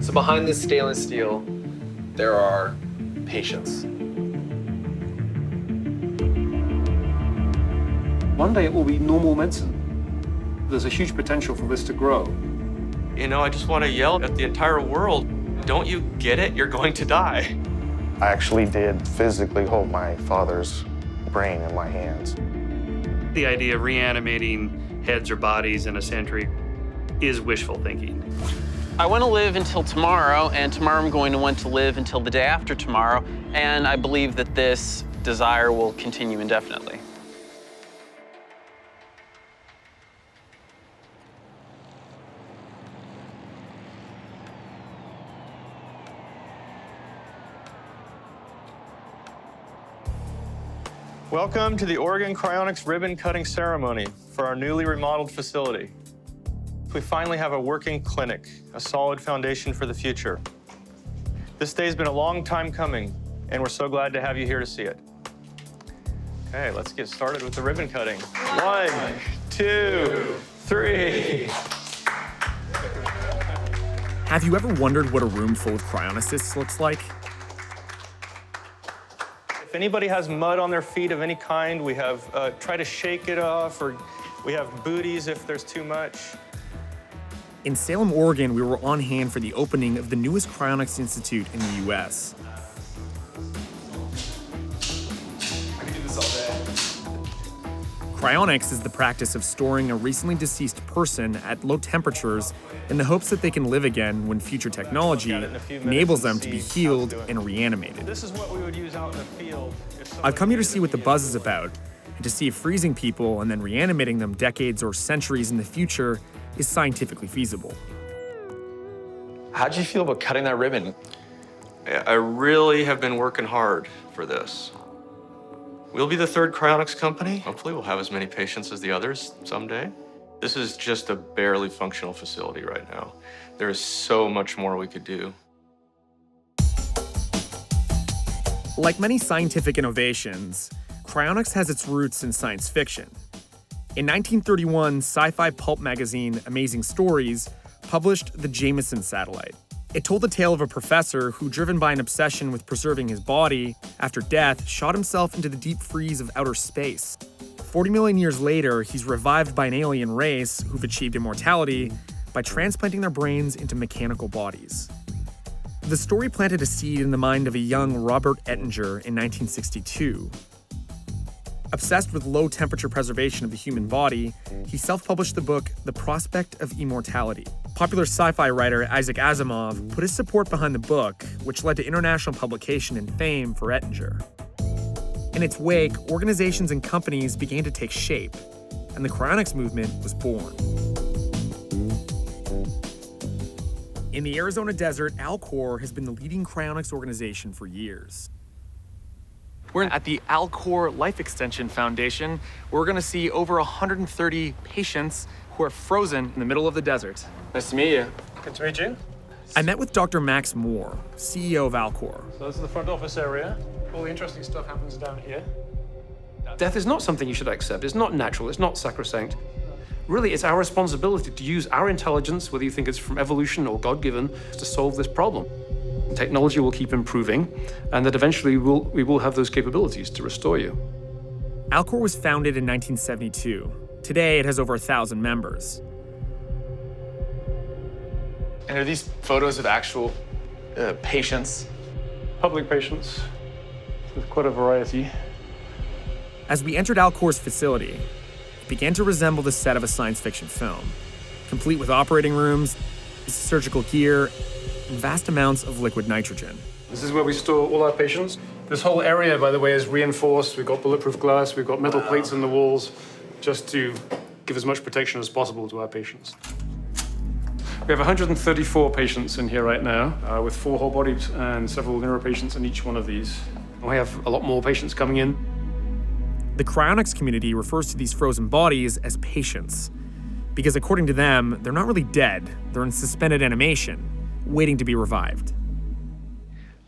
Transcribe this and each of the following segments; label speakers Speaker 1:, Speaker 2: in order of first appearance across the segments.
Speaker 1: So behind this stainless steel, there are patients.
Speaker 2: One day it will be normal medicine. There's a huge potential for this to grow.
Speaker 3: You know, I just want to yell at the entire world, don't you get it? You're going to die.
Speaker 4: I actually did physically hold my father's brain in my hands.
Speaker 5: The idea of reanimating heads or bodies in a century is wishful thinking.
Speaker 6: I want to live until tomorrow, and tomorrow I'm going to want to live until the day after tomorrow, and I believe that this desire will continue indefinitely.
Speaker 3: Welcome to the Oregon Cryonics ribbon cutting ceremony for our newly remodeled facility. We finally have a working clinic, a solid foundation for the future. This day's been a long time coming, and we're so glad to have you here to see it. Okay, let's get started with the ribbon cutting. 1, 2, 3.
Speaker 7: Have you ever wondered what a room full of cryonicists looks like?
Speaker 3: If anybody has mud on their feet of any kind, we have try to shake it off, or we have booties if there's too much.
Speaker 7: In Salem, Oregon, we were on hand for the opening of the newest Cryonics Institute in the U.S.
Speaker 1: I can do this all day.
Speaker 7: Cryonics is the practice of storing a recently deceased person at low temperatures in the hopes that they can live again when future technology enables them to be healed and reanimated.
Speaker 3: This is what we would use out in the field.
Speaker 7: I've come here to see what the buzz is about, and to see if freezing people and then reanimating them decades or centuries in the future is scientifically feasible.
Speaker 1: How'd you feel about cutting that ribbon?
Speaker 3: I really have been working hard for this. We'll be the third cryonics company. Hopefully we'll have as many patients as the others someday. This is just a barely functional facility right now. There is so much more we could do.
Speaker 7: Like many scientific innovations, cryonics has its roots in science fiction. In 1931, sci-fi pulp magazine Amazing Stories published the Jameson satellite. It told the tale of a professor who, driven by an obsession with preserving his body, after death, shot himself into the deep freeze of outer space. 40 million years later, he's revived by an alien race who've achieved immortality by transplanting their brains into mechanical bodies. The story planted a seed in the mind of a young Robert Ettinger in 1962. Obsessed with low-temperature preservation of the human body, he self-published the book The Prospect of Immortality. Popular sci-fi writer Isaac Asimov put his support behind the book, which led to international publication and fame for Ettinger. In its wake, organizations and companies began to take shape, and the cryonics movement was born. In the Arizona desert, Alcor has been the leading cryonics organization for years. We're at the Alcor Life Extension Foundation. We're going to see over 130 patients who are frozen in the middle of the desert.
Speaker 1: Nice to meet you.
Speaker 2: Good to meet you.
Speaker 7: I met with Dr. Max Moore, CEO of Alcor.
Speaker 2: So this is the front office area. All the interesting stuff happens down here. Death is not something you should accept. It's not natural. It's not sacrosanct. Really, it's our responsibility to use our intelligence, whether you think it's from evolution or God-given, to solve this problem. Technology will keep improving, and that eventually we will have those capabilities to restore you.
Speaker 7: Alcor was founded in 1972. Today, it has over 1,000 members.
Speaker 1: And are these photos of actual patients?
Speaker 2: Public patients, with quite a variety.
Speaker 7: As we entered Alcor's facility, it began to resemble the set of a science fiction film, complete with operating rooms, surgical gear, and vast amounts of liquid nitrogen.
Speaker 2: This is where we store all our patients. This whole area, by the way, is reinforced. We've got bulletproof glass, we've got metal plates in the walls, just to give as much protection as possible to our patients. We have 134 patients in here right now, with 4 whole bodies and several neuro patients in each one of these. We have a lot more patients coming in.
Speaker 7: The cryonics community refers to these frozen bodies as patients, because according to them, they're not really dead. They're in suspended animation, waiting to be revived.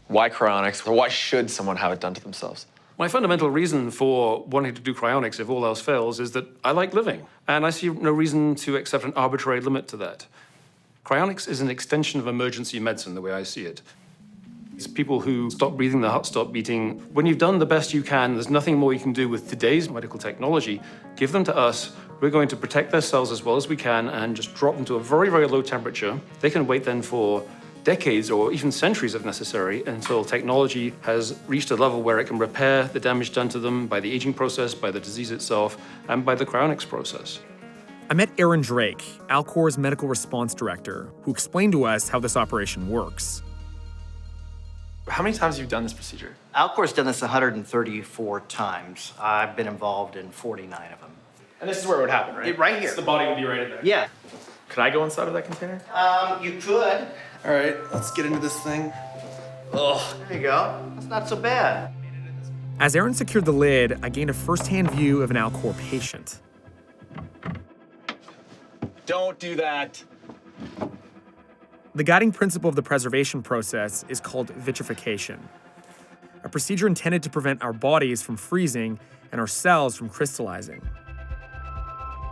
Speaker 1: Why cryonics, or why should someone have it done to themselves?
Speaker 2: My fundamental reason for wanting to do cryonics, if all else fails, is that I like living, and I see no reason to accept an arbitrary limit to that. Cryonics is an extension of emergency medicine, the way I see it. It's people who stop breathing, their heart stop beating. When you've done the best you can, there's nothing more you can do with today's medical technology. Give them to us. We're going to protect their cells as well as we can and just drop them to a very, very low temperature. They can wait then for decades or even centuries if necessary until technology has reached a level where it can repair the damage done to them by the aging process, by the disease itself, and by the cryonics process.
Speaker 7: I met Aaron Drake, Alcor's medical response director, who explained to us how this operation works.
Speaker 1: How many times have you done this procedure?
Speaker 8: Alcor's done this 134 times. I've been involved in 49 of them.
Speaker 1: And this is where it would happen, right?
Speaker 8: Right here.
Speaker 1: The body would be right in there.
Speaker 8: Yeah.
Speaker 1: Could I go inside of that container?
Speaker 8: You could.
Speaker 1: All right, let's get into this thing. Oh.
Speaker 8: There you go. That's not so bad.
Speaker 7: As Aaron secured the lid, I gained a first-hand view of an Alcor patient.
Speaker 1: Don't do that.
Speaker 7: The guiding principle of the preservation process is called vitrification, a procedure intended to prevent our bodies from freezing and our cells from crystallizing.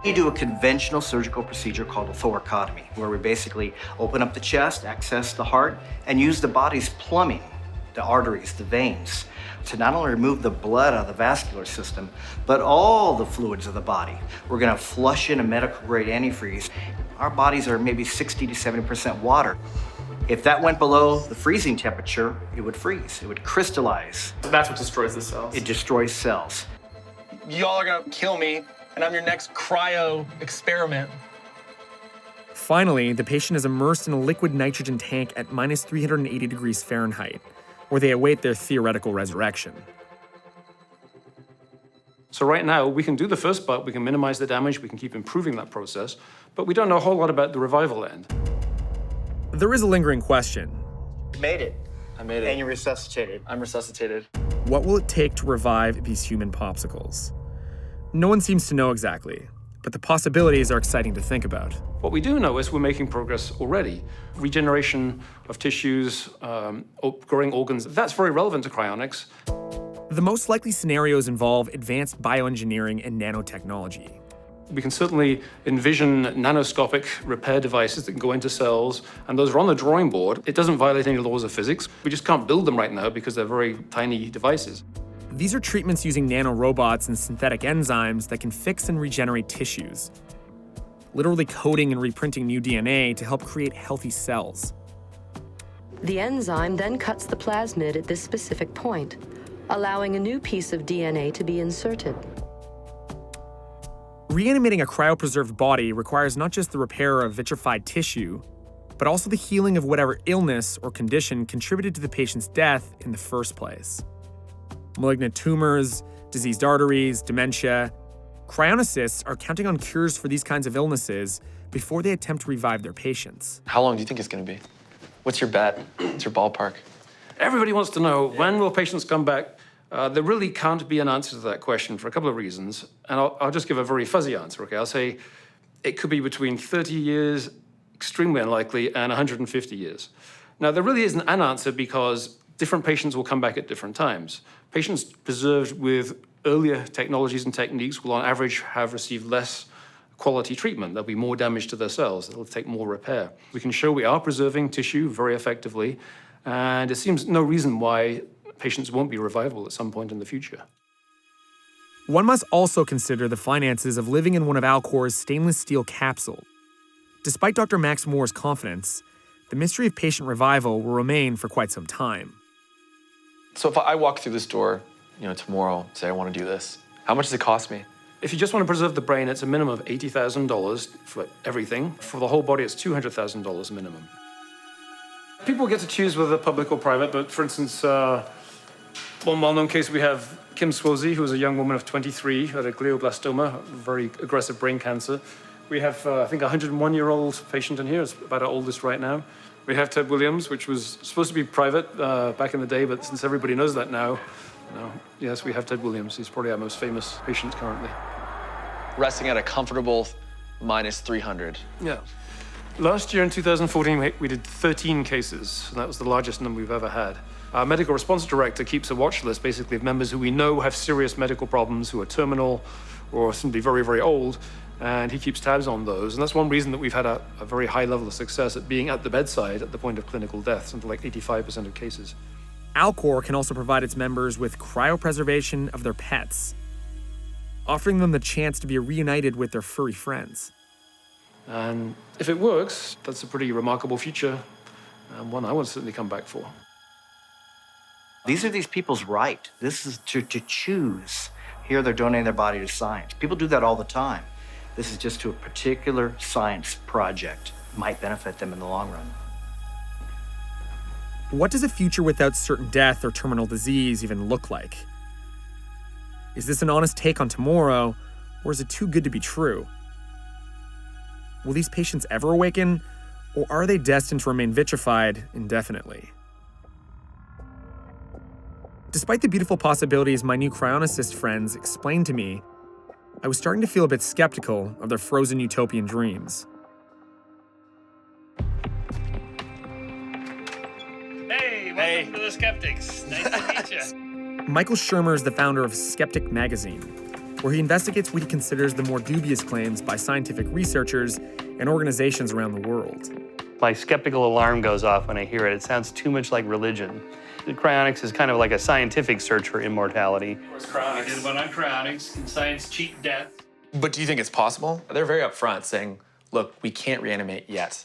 Speaker 8: You do a conventional surgical procedure called a thoracotomy, where we basically open up the chest, access the heart, and use the body's plumbing, the arteries, the veins, to not only remove the blood out of the vascular system, but all the fluids of the body. We're gonna flush in a medical-grade antifreeze. Our bodies are maybe 60 to 70% water. If that went below the freezing temperature, it would freeze, it would crystallize.
Speaker 1: That's what destroys the cells.
Speaker 8: It destroys cells.
Speaker 1: Y'all are gonna kill me, and I'm your next cryo experiment.
Speaker 7: Finally, the patient is immersed in a liquid nitrogen tank at minus 380 degrees Fahrenheit, where they await their theoretical resurrection.
Speaker 2: So right now, we can do the first part, we can minimize the damage, we can keep improving that process, but we don't know a whole lot about the revival end.
Speaker 7: There is a lingering question.
Speaker 8: You made it.
Speaker 1: I made it.
Speaker 8: And you're resuscitated.
Speaker 1: I'm resuscitated.
Speaker 7: What will it take to revive these human popsicles? No one seems to know exactly, but the possibilities are exciting to think about.
Speaker 2: What we do know is we're making progress already. Regeneration of tissues, growing organs, that's very relevant to cryonics.
Speaker 7: The most likely scenarios involve advanced bioengineering and nanotechnology.
Speaker 2: We can certainly envision nanoscopic repair devices that can go into cells, and those are on the drawing board. It doesn't violate any laws of physics. We just can't build them right now because they're very tiny devices.
Speaker 7: These are treatments using nanorobots and synthetic enzymes that can fix and regenerate tissues, literally coding and reprinting new DNA to help create healthy cells.
Speaker 9: The enzyme then cuts the plasmid at this specific point, allowing a new piece of DNA to be inserted.
Speaker 7: Reanimating a cryopreserved body requires not just the repair of vitrified tissue, but also the healing of whatever illness or condition contributed to the patient's death in the first place. Malignant tumors, diseased arteries, dementia. Cryonicists are counting on cures for these kinds of illnesses before they attempt to revive their patients.
Speaker 1: How long do you think it's gonna be? What's your bet? What's your ballpark?
Speaker 2: Everybody wants to know, when will patients come back? There really can't be an answer to that question for a couple of reasons, and I'll just give a very fuzzy answer, okay? I'll say it could be between 30 years, extremely unlikely, and 150 years. Now, there really isn't an answer because different patients will come back at different times. Patients preserved with earlier technologies and techniques will on average have received less quality treatment. There'll be more damage to their cells. It'll take more repair. We can show we are preserving tissue very effectively, and it seems no reason why patients won't be revivable at some point in the future.
Speaker 7: One must also consider the finances of living in one of Alcor's stainless steel capsules. Despite Dr. Max Moore's confidence, the mystery of patient revival will remain for quite some time.
Speaker 1: So if I walk through this door, tomorrow, say I want to do this, how much does it cost me?
Speaker 2: If you just want to preserve the brain, it's a minimum of $80,000 for everything. For the whole body, it's $200,000 minimum. People get to choose whether public or private, but for instance, one well-known case, we have Kim Swosey, who was a young woman of 23, who had a glioblastoma, very aggressive brain cancer. We have, I think, a 101-year-old patient in here. It's about our oldest right now. We have Ted Williams, which was supposed to be private back in the day, but since everybody knows that now, yes, we have Ted Williams. He's probably our most famous patient currently.
Speaker 1: Resting at a comfortable minus 300.
Speaker 2: Yeah. Last year in 2014, we did 13 cases, and that was the largest number we've ever had. Our medical response director keeps a watch list, basically, of members who we know have serious medical problems, who are terminal or simply very, very old. and he keeps tabs on those. And that's one reason that we've had a very high level of success at being at the bedside at the point of clinical death, something like 85% of cases.
Speaker 7: Alcor can also provide its members with cryopreservation of their pets, offering them the chance to be reunited with their furry friends.
Speaker 2: And if it works, that's a pretty remarkable future, and one I would certainly come back for.
Speaker 8: These are these people's right. This is to choose. Here they're donating their body to science. People do that all the time. This is just to a particular science project. Might benefit them in the long run.
Speaker 7: What does a future without certain death or terminal disease even look like? Is this an honest take on tomorrow, or is it too good to be true? Will these patients ever awaken, or are they destined to remain vitrified indefinitely? Despite the beautiful possibilities my new cryonicist friends explained to me, I was starting to feel a bit skeptical of their frozen utopian dreams.
Speaker 5: Hey, welcome to the Skeptics. Nice to meet you.
Speaker 7: Michael SHERMER is the founder of SKEPTIC magazine, where he investigates what he considers the more dubious claims by scientific researchers and organizations around the world.
Speaker 5: My skeptical alarm goes off when I hear it. It sounds too much like religion. The cryonics is kind of like a scientific search for immortality. I did one on cryonics. Can science cheat death?
Speaker 1: But do you think it's possible? They're very upfront saying, look, we can't reanimate yet.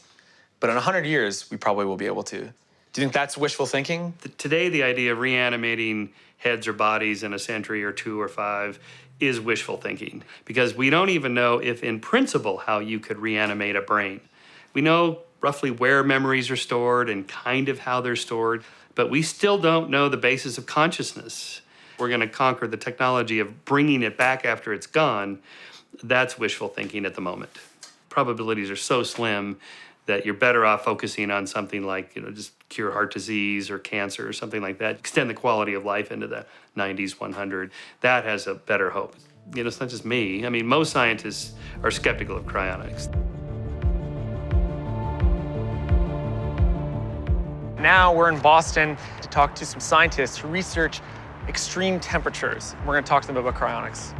Speaker 1: But in 100 years, we probably will be able to. Do you think that's wishful thinking?
Speaker 5: Today, the idea of reanimating heads or bodies in a century or 2 or 5 is wishful thinking, because we don't even know if in principle how you could reanimate a brain. We know roughly where memories are stored and kind of how they're stored, but we still don't know the basis of consciousness. We're going to conquer the technology of bringing it back after it's gone. That's wishful thinking at the moment. Probabilities are so slim that you're better off focusing on something like, just cure heart disease or cancer or something like that. Extend the quality of life into the 90s, 100. That has a better hope. It's not just me. I mean, most scientists are skeptical of cryonics.
Speaker 7: Now we're in Boston to talk to some scientists who research extreme temperatures. We're going to talk to them about cryonics.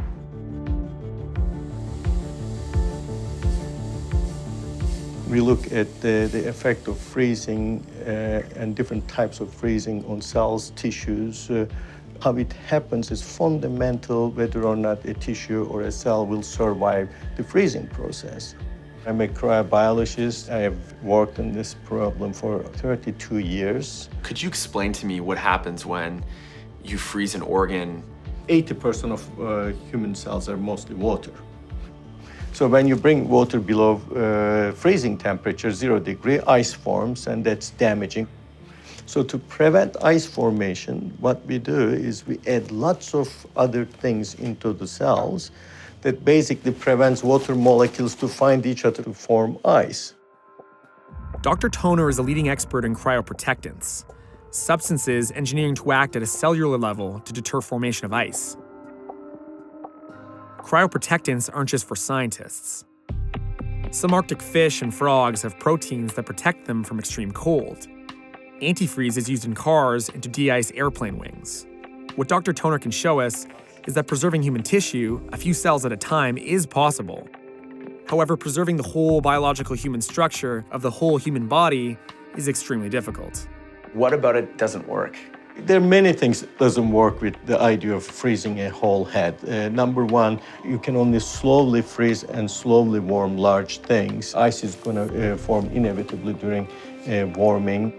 Speaker 10: We look at the effect of freezing and different types of freezing on cells, tissues. How it happens is fundamental whether or not a tissue or a cell will survive the freezing process. I'm a cryobiologist. I have worked on this problem for 32 years.
Speaker 1: Could you explain to me what happens when you freeze an organ?
Speaker 10: 80% of human cells are mostly water. So when you bring water below freezing temperature, 0 degree, ice forms, and that's damaging. So to prevent ice formation, what we do is we add lots of other things into the cells that basically prevents water molecules to find each other to form ice.
Speaker 7: Dr. Toner is a leading expert in cryoprotectants, substances engineering to act at a cellular level to deter formation of ice. Cryoprotectants aren't just for scientists. Some Arctic fish and frogs have proteins that protect them from extreme cold. Antifreeze is used in cars and to de-ice airplane wings. What Dr. Toner can show us is that preserving human tissue, a few cells at a time, is possible. However, preserving the whole biological human structure of the whole human body is extremely difficult.
Speaker 1: What about it doesn't work?
Speaker 10: There are many things that doesn't work with the idea of freezing a whole head. Number one, you can only slowly freeze and slowly warm large things. Ice is going to form inevitably during warming.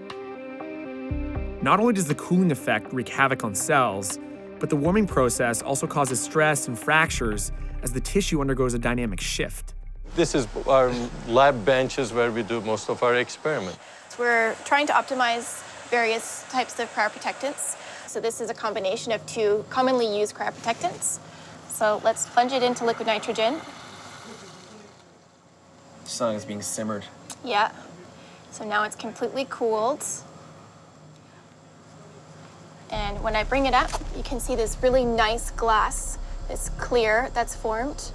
Speaker 7: Not only does the cooling effect wreak havoc on cells, but the warming process also causes stress and fractures as the tissue undergoes a dynamic shift.
Speaker 10: This is our lab benches where we do most of our experiments.
Speaker 11: We're trying to optimize various types of cryoprotectants. So this is a combination of 2 commonly used cryoprotectants. So let's plunge it into liquid nitrogen.
Speaker 1: Something is being simmered.
Speaker 11: Yeah. So now it's completely cooled. And when I bring it up, you can see this really nice glass, this clear that's formed.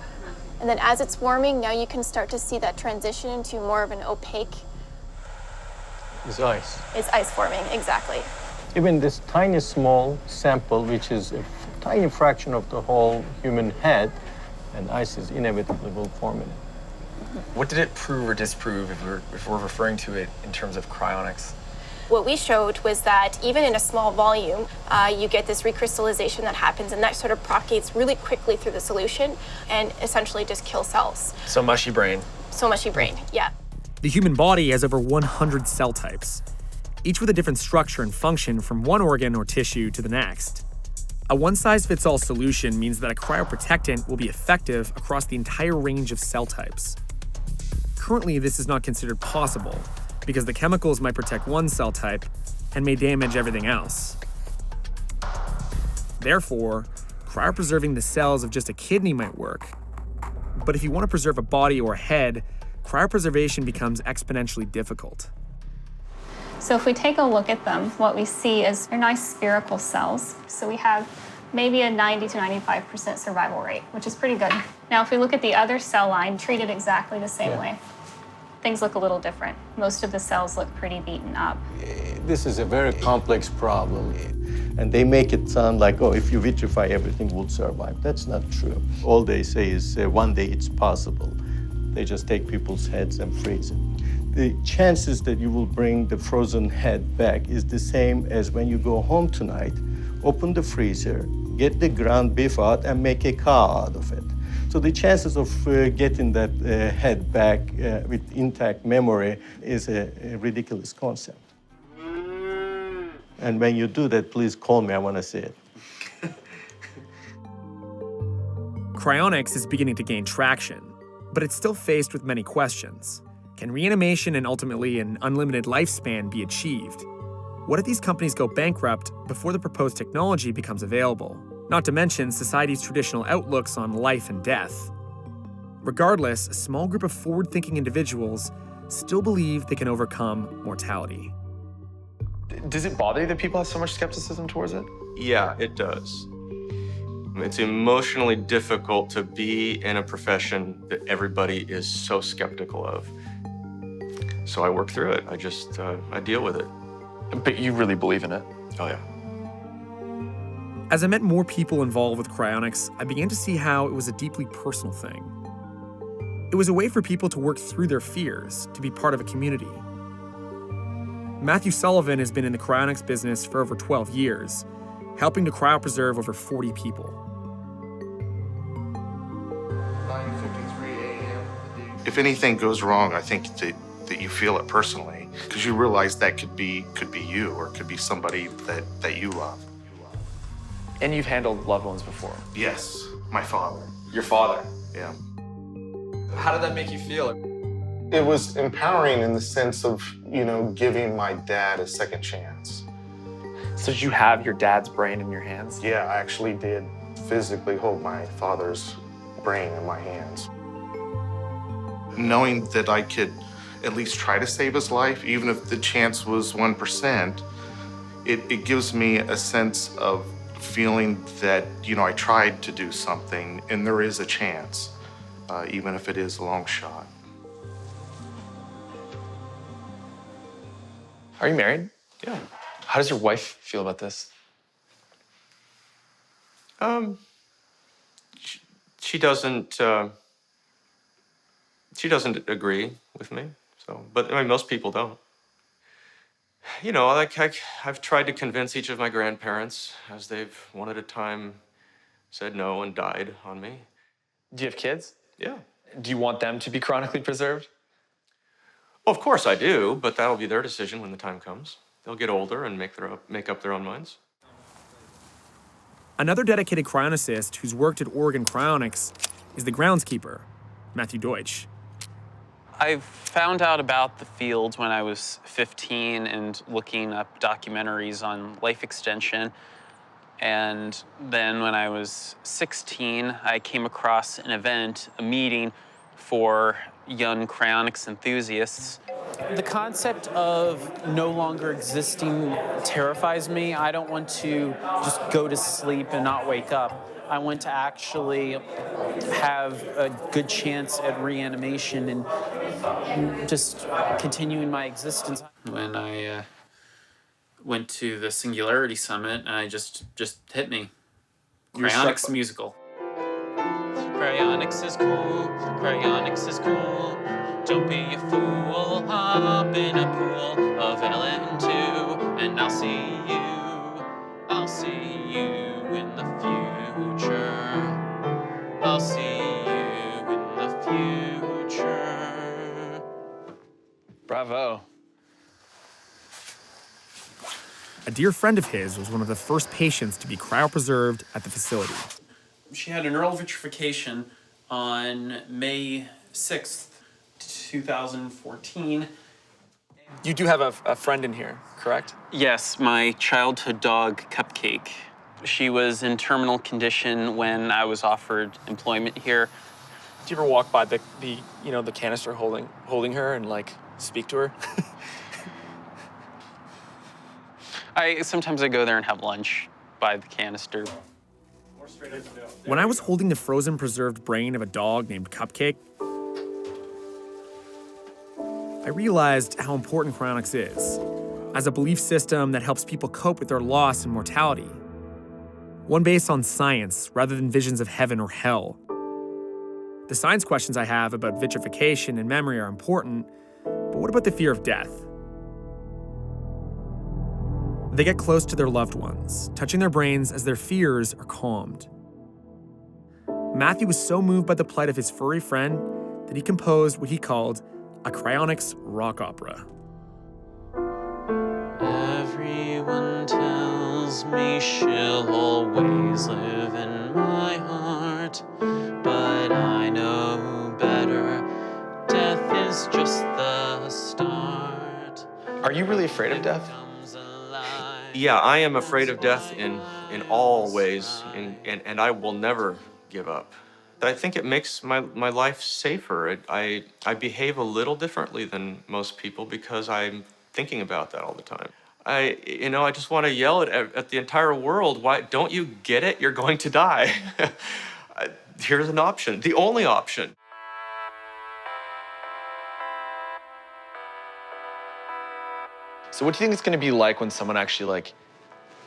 Speaker 11: And then as it's warming, now you can start to see that transition into more of an opaque.
Speaker 10: It's ice.
Speaker 11: It's ice forming, exactly.
Speaker 10: Even this tiny small sample, which is a tiny fraction of the whole human head, and ice is inevitably will form in it.
Speaker 1: What did it prove or disprove if we're referring to it in terms of cryonics?
Speaker 11: What we showed was that even in a small volume, you get this recrystallization that happens, and that sort of propagates really quickly through the solution and essentially just kills cells.
Speaker 1: So mushy brain.
Speaker 11: So mushy brain, yeah.
Speaker 7: The human body has over 100 cell types, each with a different structure and function from one organ or tissue to the next. A one-size-fits-all solution means that a cryoprotectant will be effective across the entire range of cell types. Currently, this is not considered possible because the chemicals might protect one cell type and may damage everything else. Therefore, cryopreserving the cells of just a kidney might work. But if you want to preserve a body or a head, cryopreservation becomes exponentially difficult.
Speaker 12: So if we take a look at them, what we see is they're nice spherical cells. So we have maybe a 90 to 95% survival rate, which is pretty good. Now, if we look at the other cell line, treated exactly the same way, things look a little different. Most of the cells look pretty beaten up.
Speaker 10: This is a very complex problem. And they make it sound like, oh, if you vitrify, everything will survive. That's not true. All they say is one day it's possible. They just take people's heads and freeze it. The chances that you will bring the frozen head back is the same as when you go home tonight, open the freezer, get the ground beef out, and make a cow out of it. So the chances of getting that head back with intact memory is a ridiculous concept. And when you do that, please call me. I want to see it.
Speaker 7: Cryonics is beginning to gain traction, but it's still faced with many questions. Can reanimation and ultimately an unlimited lifespan be achieved? What if these companies go bankrupt before the proposed technology becomes available? Not to mention society's traditional outlooks on life and death. Regardless, a small group of forward-thinking individuals still believe they can overcome mortality.
Speaker 1: Does it bother you that people have so much skepticism towards it?
Speaker 3: Yeah, it does. It's emotionally difficult to be in a profession that everybody is so skeptical of. So I work through it. I deal with it.
Speaker 1: But you really believe in it?
Speaker 3: Oh, yeah.
Speaker 7: As I met more people involved with cryonics, I began to see how it was a deeply personal thing. It was a way for people to work through their fears, to be part of a community. Matthew Sullivan has been in the cryonics business for over 12 years, helping to cryopreserve over 40 people.
Speaker 4: 9:53 a.m.
Speaker 13: If anything goes wrong, I think that you feel it personally, because you realize that could be you, or it could be somebody that you love.
Speaker 1: And you've handled loved ones before?
Speaker 13: Yes, my father.
Speaker 1: Your father?
Speaker 13: Yeah.
Speaker 1: How did that make you feel?
Speaker 4: It was empowering in the sense of, giving my dad a second chance.
Speaker 1: So did you have your dad's brain in your hands?
Speaker 4: Yeah, I actually did physically hold my father's brain in my hands.
Speaker 13: Knowing that I could at least try to save his life, even if the chance was 1%, it gives me a sense of feeling that, I tried to do something and there is a chance, even if it is a long shot.
Speaker 1: Are you married?
Speaker 3: Yeah.
Speaker 1: How does your wife feel about this?
Speaker 3: She doesn't agree with me. So, but I mean, most people don't. I've tried to convince each of my grandparents as they've one at a time said no and died on me.
Speaker 1: Do you have kids?
Speaker 3: Yeah.
Speaker 1: Do you want them to be chronically preserved?
Speaker 3: Well, of course I do, but that'll be their decision when the time comes. They'll get older and make up their own minds.
Speaker 7: Another dedicated cryonicist who's worked at Oregon Cryonics is the groundskeeper, Matthew DEUTSCH.
Speaker 6: I found out about the field when I was 15 and looking up documentaries on life extension. And then when I was 16, I came across an event, a meeting for young cryonics enthusiasts. The concept of no longer existing terrifies me. I don't want to just go to sleep and not wake up. I want to actually have a good chance at reanimation and just continuing my existence. When I went to the Singularity Summit, and I just hit me. Cryonics musical. Cryonics Cryonics is cool, cryonics is cool. Don't be a fool, hop in a pool of LN2, and I'll see you in the future. I'll see you in the future.
Speaker 1: Bravo.
Speaker 7: A dear friend of his was one of the first patients to be cryopreserved at the facility.
Speaker 6: She had a neural vitrification on May 6th, 2014.
Speaker 1: You do have a friend in here, correct?
Speaker 6: Yes, my childhood dog, Cupcake. She was in terminal condition when I was offered employment here.
Speaker 1: Do you ever walk by the canister holding her and like speak to her?
Speaker 6: Sometimes I go there and have lunch by the canister.
Speaker 7: When I was holding the frozen preserved brain of a dog named Cupcake, I realized how important cryonics is as a belief system that helps people cope with their loss and mortality. One based on science rather than visions of heaven or hell. The science questions I have about vitrification and memory are important, but what about the fear of death? They get close to their loved ones, touching their brains as their fears are calmed. Matthew was so moved by the plight of his furry friend that he composed what he called a Cryonics rock opera.
Speaker 6: Everyone tells me she'll always live in my heart, but I know better. Death is just the start.
Speaker 1: Are you really afraid of death?
Speaker 10: Yeah, I am afraid of death in all ways, and I will never give up. I think it makes my life safer. I behave a little differently than most people because I'm thinking about that all the time. I just want to yell at the entire world, why don't you get it? You're going to die. Here's an option, the only option.
Speaker 1: So what do you think it's going to be like when someone actually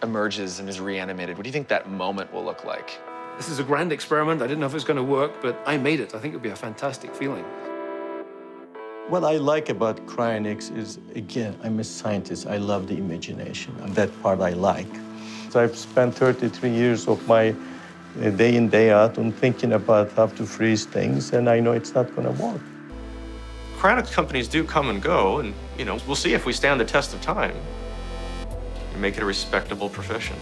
Speaker 1: emerges and is reanimated? What do you think that moment will look like?
Speaker 2: This is a grand experiment. I didn't know if it was going to work, but I made it. I think it would be a fantastic feeling.
Speaker 10: What I like about cryonics is, again, I'm a scientist. I love the imagination, and that part I like. So I've spent 33 years of my day in, day out on thinking about how to freeze things, and I know it's not going to work. Cryonics companies do come and go, and we'll see if we stand the test of time and make it a respectable profession.